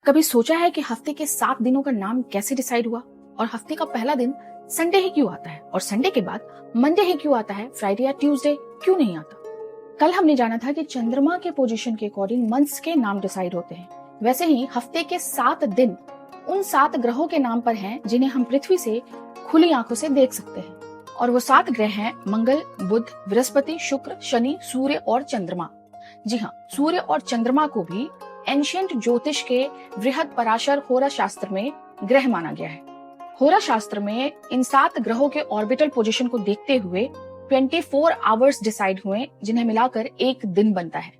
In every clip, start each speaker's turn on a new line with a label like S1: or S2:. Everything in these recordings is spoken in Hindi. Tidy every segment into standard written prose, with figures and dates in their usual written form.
S1: कभी सोचा है कि हफ्ते के 7 दिनों का नाम कैसे डिसाइड हुआ और हफ्ते का पहला दिन संडे ही क्यों आता है और संडे के बाद मंडे ही क्यों आता है, फ्राइडे या ट्यूसडे क्यों नहीं आता। कल हमने जाना था कि चंद्रमा के पोजीशन के अकॉर्डिंग मंथ्स के नाम डिसाइड होते हैं। वैसे ही हफ्ते के 7 दिन उन 7 ग्रहों के नाम पर हैं जिन्हें हम पृथ्वी से खुली आंखों से देख सकते हैं। और वो 7 ग्रह हैं मंगल, बुध, बृहस्पति, शुक्र, शनि, सूर्य और चंद्रमा। जी हाँ, सूर्य और चंद्रमा को भी एंशिएंट ज्योतिष के बृहद पराशर होरा शास्त्र में ग्रह माना गया है। होरा शास्त्र में इन 7 ग्रहों के ऑर्बिटल पोजीशन को देखते हुए 24 आवर्स डिसाइड हुए, जिन्हें मिलाकर एक दिन बनता है।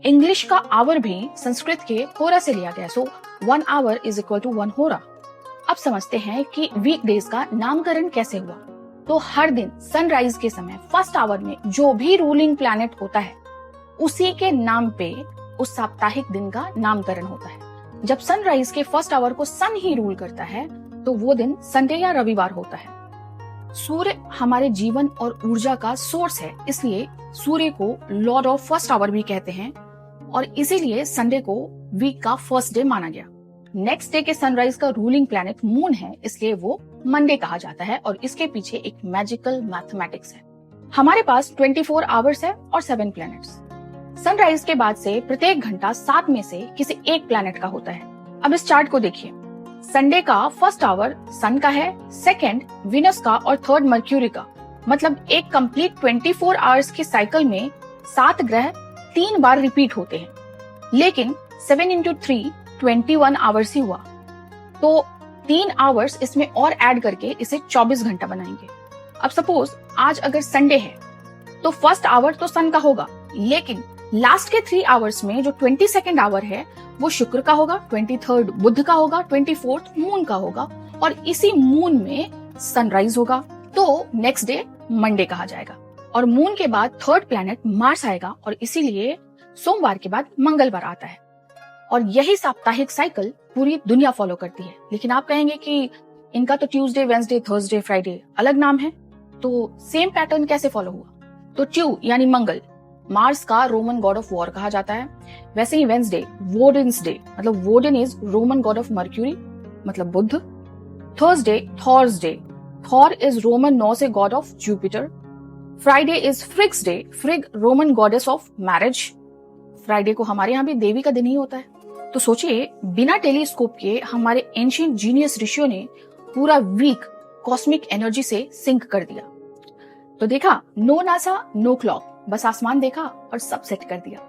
S1: इंग्लिश का आवर भी संस्कृत के होरा से लिया गया, सो 1 आवर इज इक्वल टू 1 होरा। अब समझते हैं कि वीकडेज का नामकरण कैसे हुआ। तो हर दिन सनराइज के समय फर्स्ट आवर में जो भी रूलिंग प्लैनेट होता है उसी के नाम पे उस साप्ताहिक दिन का नामकरण होता है। जब सनराइज के फर्स्ट आवर को सन ही रूल करता है तो वो दिन संडे या रविवार होता है। सूर्य हमारे जीवन और ऊर्जा का सोर्स है, इसलिए सूर्य को लॉर्ड ऑफ फर्स्ट आवर भी कहते हैं और इसीलिए संडे को वीक का फर्स्ट डे माना गया। नेक्स्ट डे के सनराइज का रूलिंग प्लैनेट मून है, इसलिए वो मंडे कहा जाता है और इसके पीछे एक मैजिकल मैथमेटिक्स है। हमारे पास 24 आवर्स है और 7 प्लैनेट्स। सनराइज के बाद से प्रत्येक घंटा 7 में से किसी एक प्लैनेट का होता है। अब इस चार्ट को देखिए। संडे का फर्स्ट आवर सन का है, सेकंड विनस का और थर्ड मर्क्यूरी का। मतलब एक कंप्लीट 24 आवर्स की साइकिल में 7 ग्रह 3 बार रिपीट होते हैं। लेकिन 7 into 3 21 आवर्स ही हुआ, तो 3 आवर्स इसमें और ऐड करके इसे 24 घंटा बनाएंगे। अब सपोज आज अगर संडे है तो फर्स्ट आवर तो सन का होगा, लेकिन लास्ट के 3 आवर्स में जो 22nd आवर है वो शुक्र का होगा, 23rd बुध का होगा, 24th मून का होगा और इसी मून में सनराइज होगा, तो नेक्स्ट डे मंडे कहा जाएगा। और मून के बाद थर्ड प्लैनेट मार्स आएगा और इसीलिए सोमवार के बाद मंगलवार आता है। और यही साप्ताहिक साइकिल पूरी दुनिया फॉलो करती है। लेकिन आप कहेंगे कि इनका तो ट्यूसडे, वेंसडे, थर्सडे, फ्राइडे अलग नाम है, तो सेम पैटर्न कैसे फॉलो हुआ। तो ट्यू यानी मंगल मार्स का रोमन गॉड ऑफ वॉर कहा जाता है। वैसे ही वेंसडे वोडिन्स डे, मतलब Woden is Roman god of Mercury, मतलब बुध। Thursday Thor's day, Thor is Roman Norse god of Jupiter. Friday is Frigg's day, Frigg Roman goddess of marriage. Friday को हमारे यहाँ भी देवी का दिन ही होता है। तो सोचिए, बिना टेलीस्कोप के हमारे एंशिएंट जीनियस ऋषियों ने पूरा वीक कॉस्मिक एनर्जी से सिंक कर दिया। तो देखा, नो नासा नो क्लॉक, बस आसमान देखा और सब सेट कर दिया।